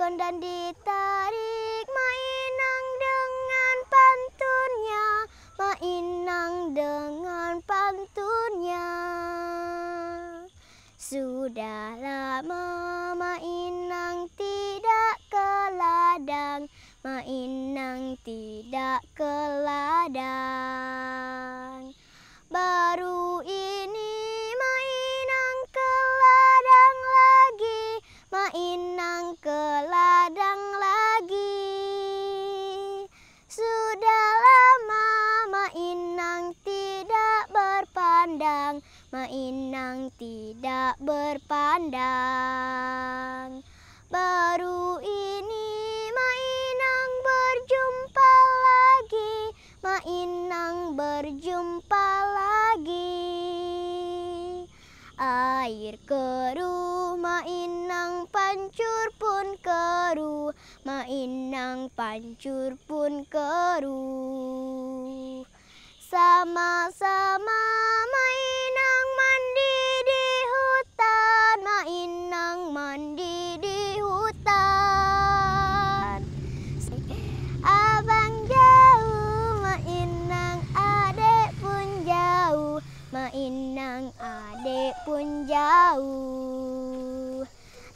dituntun dan ditarik, Mainang dengan pantunnya, Mainang dengan pantunnya. Sudah lama Mainang tidak ke ladang, Mainang tidak ke ladang. Baru ini Mainang ke ladang lagi, Mainang ke ladang lagi. Sudah lama Mainang tidak berpandang, Mainang tidak berpandang. Baru ini Mainang berjumpa lagi, Mainang berjumpa lagi. Air keruh Mainang pancur pun keruh, Mainang pancur pun keruh. Sama-sama Mainang mandi di hutan, Mainang mandi di hutan. Abang jauh, Mainang adek pun jauh, Mainang adek pun jauh.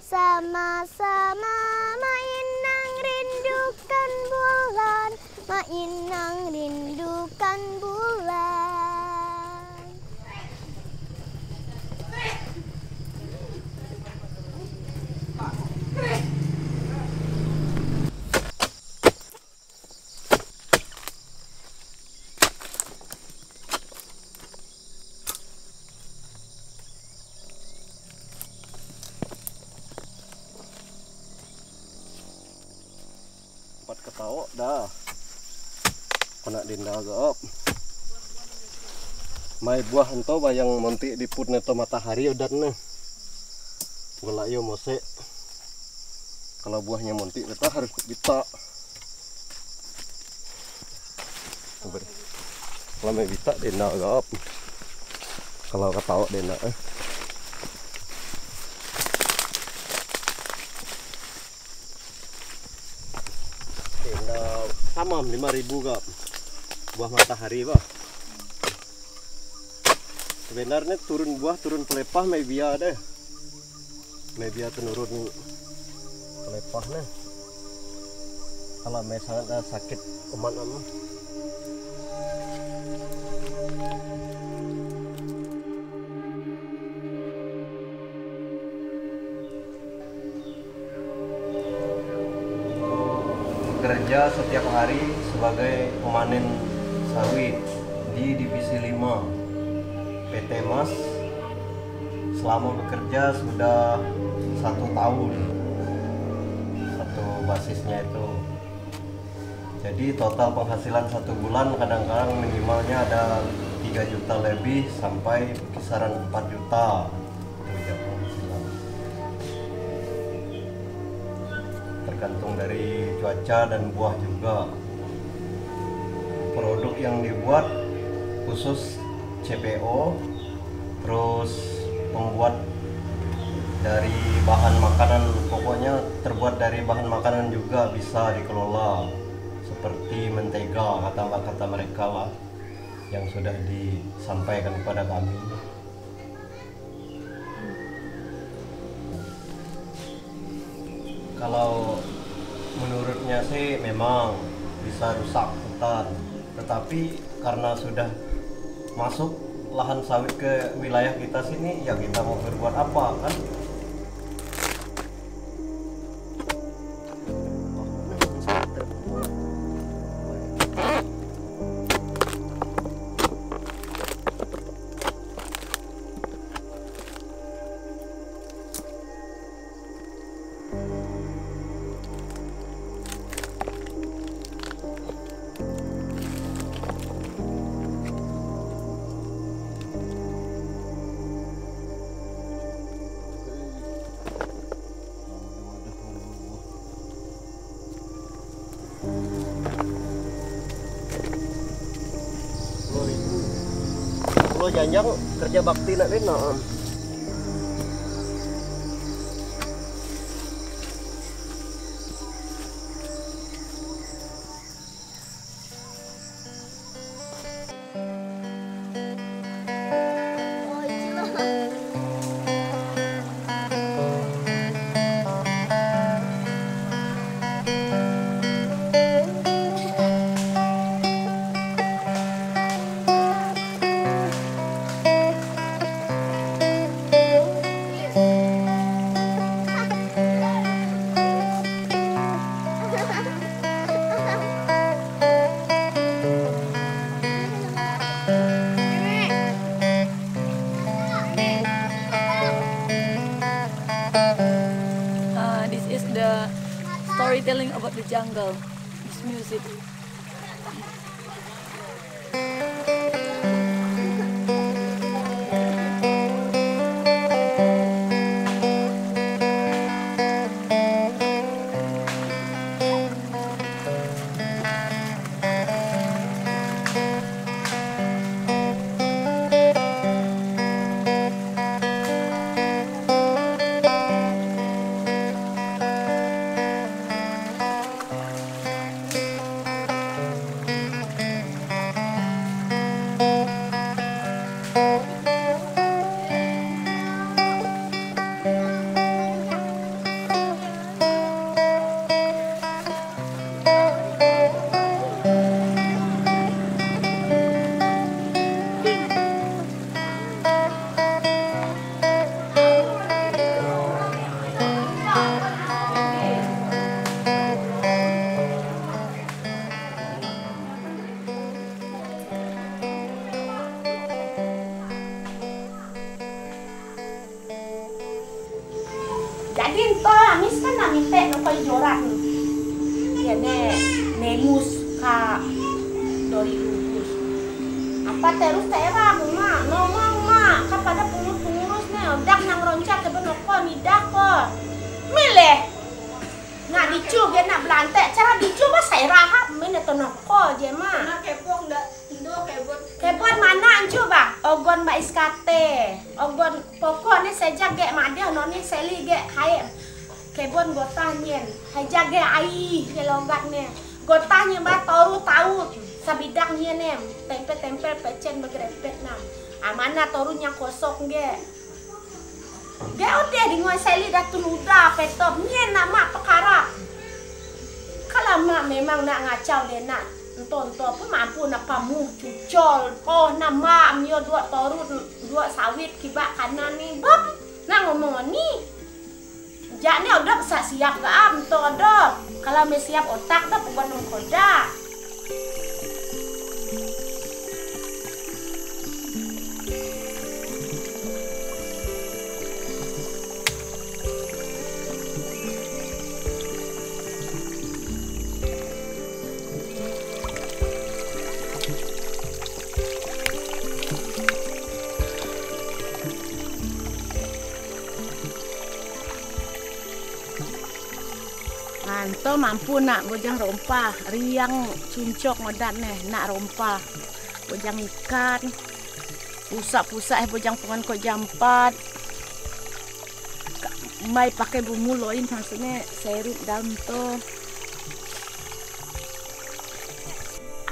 Sama-sama Mainang rindukan bulan, Mainang rindukan bulan. Empat ketawak dah. Kena dinda gop. Mai buah ento bayang monti diput neto matahari udan ne. Gula yo mose. Kalau buahnya monti kita harus bita. Kalau mai bita dinda gop. Kalau ketawak dinda Tamam 5.000 gap buah matahari bah. Sebenarnya turun buah turun pelepah may biya deh, may biya turun pelepah nih. Kalau misalnya sakit umat ama. Bekerja setiap hari sebagai pemanen sawit di Divisi 5 PT Mas. Selama bekerja sudah 1 tahun, satu basisnya itu. Jadi total penghasilan 1 bulan kadang-kadang minimalnya ada 3 juta lebih sampai kisaran 4 juta. Tergantung dari cuaca dan buah juga. Produk yang dibuat khusus CPO, terus membuat dari bahan makanan, pokoknya terbuat dari bahan makanan juga bisa dikelola, seperti mentega kata mereka lah yang sudah disampaikan kepada kami. Kalau menurutnya sih memang bisa rusak hutan, tetapi karena sudah masuk lahan sawit ke wilayah kita sini, ya kita mau berbuat apa kan? Lo janjang kerja bakti nak bina. is the storytelling about the jungle. This music. Jadi ento amis kan namite no koy joran. Ya nemus ka dori lupus. Apa terus tera ma ngomong ma kepada pengurus ne odak nang roncat ke benoko nidak ko. Milih. Nak dicu ge nak belante cara dicu ba saya rahap men tonoko je ma. Nah, kepong dak indo kebon. Kebon mana ancu ba? Ogon ba iskate. Ogon pokoknya saja ge madeh noni seli ge hae. Kebon gotanyen. Haja ge ai ge logatne. Gotanya ba toru tahu sabidak nyen em. Tempel-tempel pecen begrepet na. Amana torunya kosok ge. Ge ode di ngoy seli dah tunuda petop nyen nama perkara. Kalau mak memang nak ngacau dia nak tonton pun mampu nak pamu cucol oh nama mio dua toru dua sawit kibak kanan ni bab nak ngomong ni jak ni udah siap ke am to ada kalau me siap otak dah pebandung koda. Anto mampu nak bojang rompah, riang cuncok ngodat nih, nak rompah, bojang ikan, pusak-pusak bojang pengan kok jampat, mai pakai bumbu loin maksudnya serut daun to.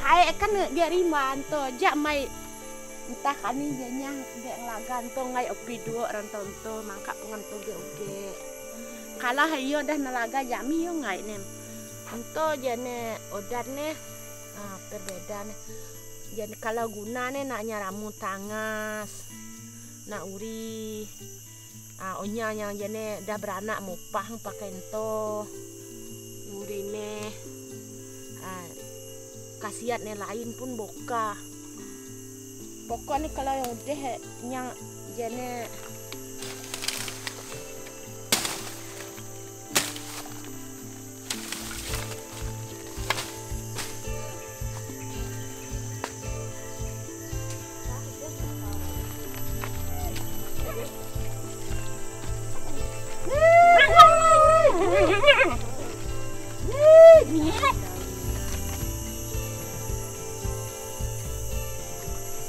Hai kan dia riman to, jak mai entah kani janya dia ngelagan to ngai opi dua ranton to, mangkak pengan to ge oge. Kalau hayo dah nalaga jami yo ngai nem. Untuk jane odat ne perbedaan. Jadi kalau guna ne nak nyaramu tangas, nak uri, onya yang jane dah beranak mupah pakai ento, uri ne, kasiat ne lain pun boka. Pokoknya kalau yang udah yang jane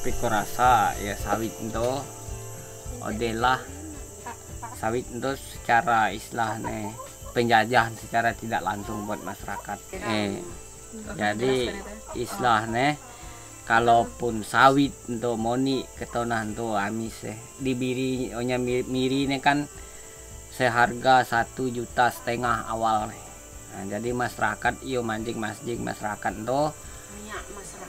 Piko rasa ya sawit itu odelah sawit itu secara istilahnya penjajahan secara tidak langsung buat masyarakat. Jadi istilahnya kalaupun sawit untuk moni ketonan tuh amis dibiri onya miri ini kan seharga 1,5 juta awal. Nah, jadi masyarakat iyo mancing masyarakat tuh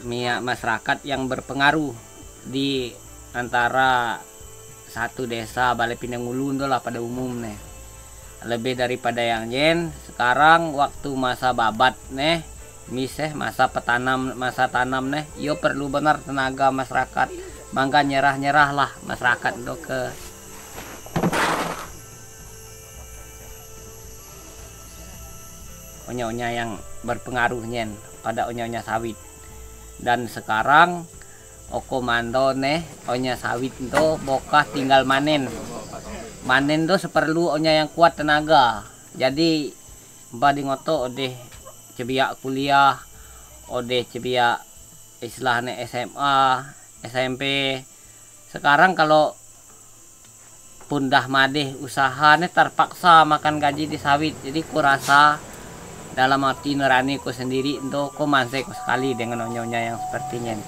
minyak masyarakat yang berpengaruh di antara satu desa Balai Pinang Ulu lah pada umumnya. Lebih daripada yang jen sekarang waktu masa babat nih masa tanam nih yo perlu benar tenaga masyarakat, mangga nyerah lah masyarakat untuk ke onya-onya yang berpengaruhnya pada onya-onya sawit. Dan sekarang komando nih onya sawit itu bokah tinggal manen tuh seperlu onya yang kuat tenaga. Jadi mbak ngoto odeh cebiak kuliah, odeh cebiak istilahnya SMA, SMP. Sekarang kalau pundah madeh usahanya terpaksa makan gaji di sawit. Jadi kurasa dalam hati nurani ku sendiri itu ku mansek sekali dengan onya-onya yang sepertinya.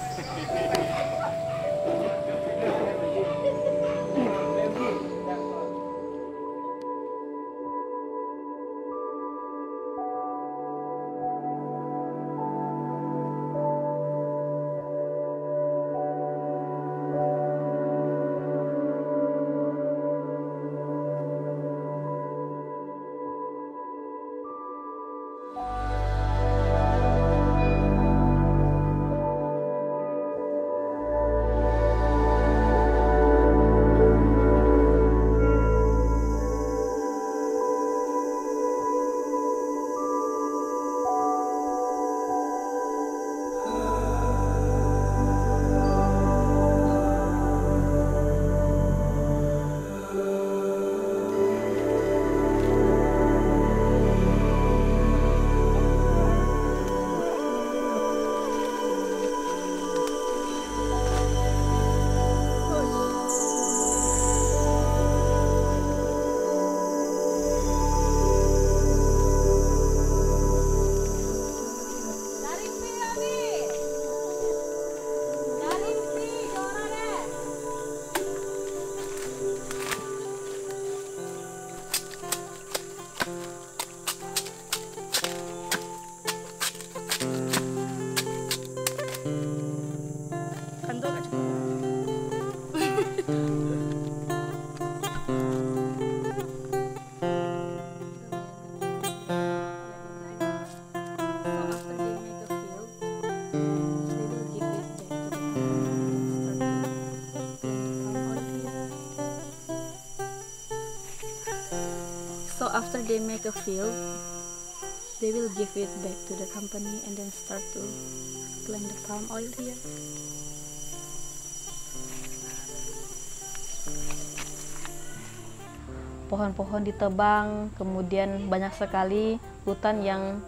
So after they make a field, they will give it back to the company and then start to plant the palm oil here. Pohon-pohon ditebang, kemudian banyak sekali hutan yang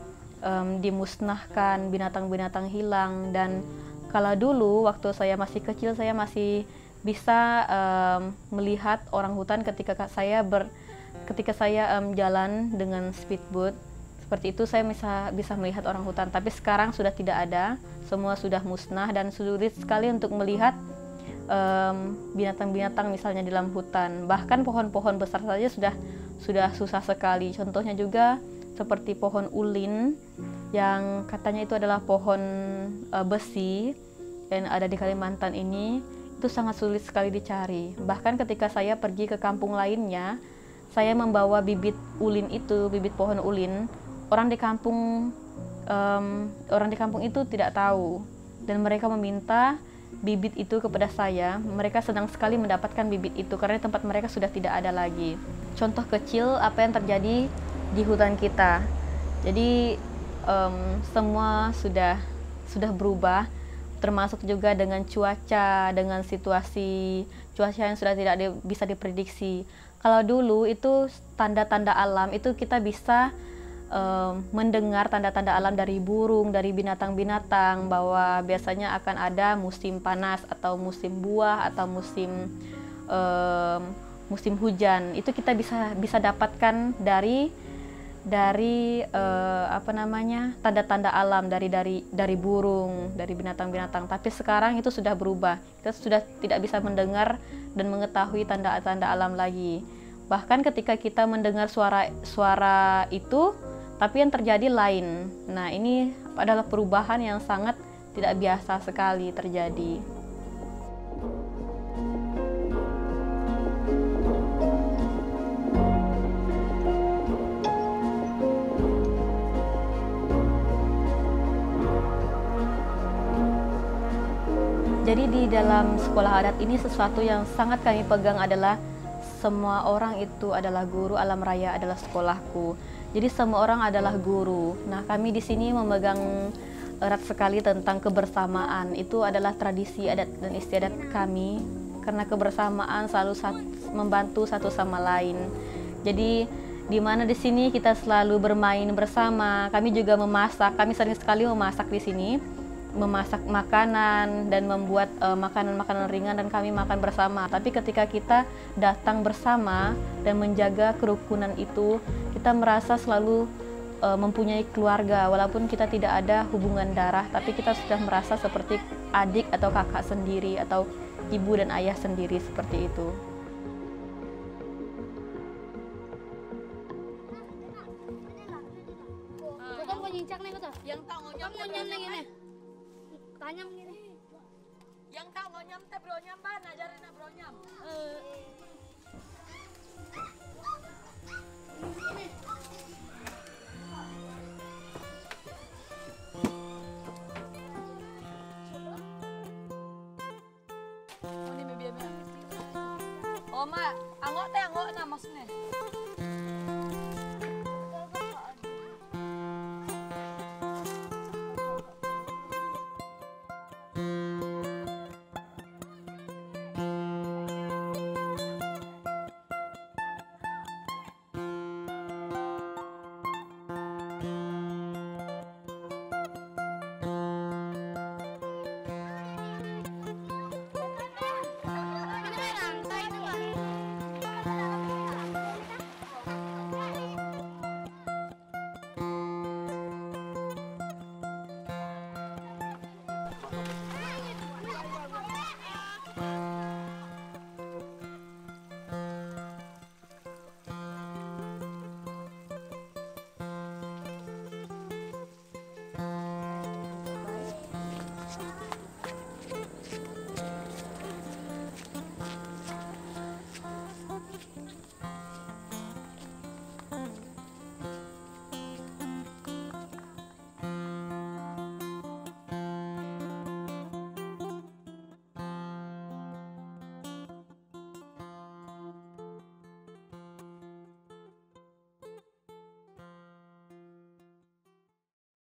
dimusnahkan, binatang-binatang hilang. Dan kalau dulu waktu saya masih kecil, saya masih bisa melihat orang hutan ketika saya jalan dengan speedboat. Seperti itu saya bisa melihat orang hutan. Tapi sekarang sudah tidak ada, semua sudah musnah dan sulit sekali untuk melihat binatang-binatang misalnya di dalam hutan. Bahkan pohon-pohon besar saja sudah susah sekali. Contohnya juga seperti pohon ulin yang katanya itu adalah pohon besi yang ada di Kalimantan ini, itu sangat sulit sekali dicari. Bahkan ketika saya pergi ke kampung lainnya, saya membawa bibit ulin itu, bibit pohon ulin, orang di kampung itu tidak tahu, dan mereka meminta bibit itu kepada saya. Mereka senang sekali mendapatkan bibit itu karena tempat mereka sudah tidak ada lagi. Contoh kecil apa yang terjadi di hutan kita. Jadi semua sudah berubah, termasuk juga dengan cuaca, dengan situasi cuaca yang sudah tidak bisa diprediksi. Kalau dulu itu tanda-tanda alam itu kita bisa mendengar tanda-tanda alam dari burung, dari binatang-binatang, bahwa biasanya akan ada musim panas atau musim buah atau musim hujan. Itu kita bisa dapatkan dari tanda-tanda alam, dari burung, dari binatang-binatang. Tapi sekarang itu sudah berubah. Kita sudah tidak bisa mendengar dan mengetahui tanda-tanda alam lagi. Bahkan ketika kita mendengar suara itu, tapi yang terjadi lain. Nah, ini adalah perubahan yang sangat tidak biasa sekali terjadi. Jadi di dalam sekolah adat ini sesuatu yang sangat kami pegang adalah semua orang itu adalah guru, alam raya adalah sekolahku. Jadi semua orang adalah guru. Nah, kami di sini memegang erat sekali tentang kebersamaan. Itu adalah tradisi adat dan istiadat kami, karena kebersamaan selalu membantu satu sama lain. Jadi di mana di sini kita selalu bermain bersama. Kami juga memasak. Kami sering sekali memasak di sini, memasak makanan dan membuat makanan-makanan ringan dan kami makan bersama. Tapi ketika kita datang bersama dan menjaga kerukunan itu, kita merasa selalu mempunyai keluarga. Walaupun kita tidak ada hubungan darah, tapi kita sudah merasa seperti adik atau kakak sendiri atau ibu dan ayah sendiri, seperti itu. Yang tak ngonyam ini. Tanya begini. Yang tak ngonyam teh bronyam ban, ajarin bronyam.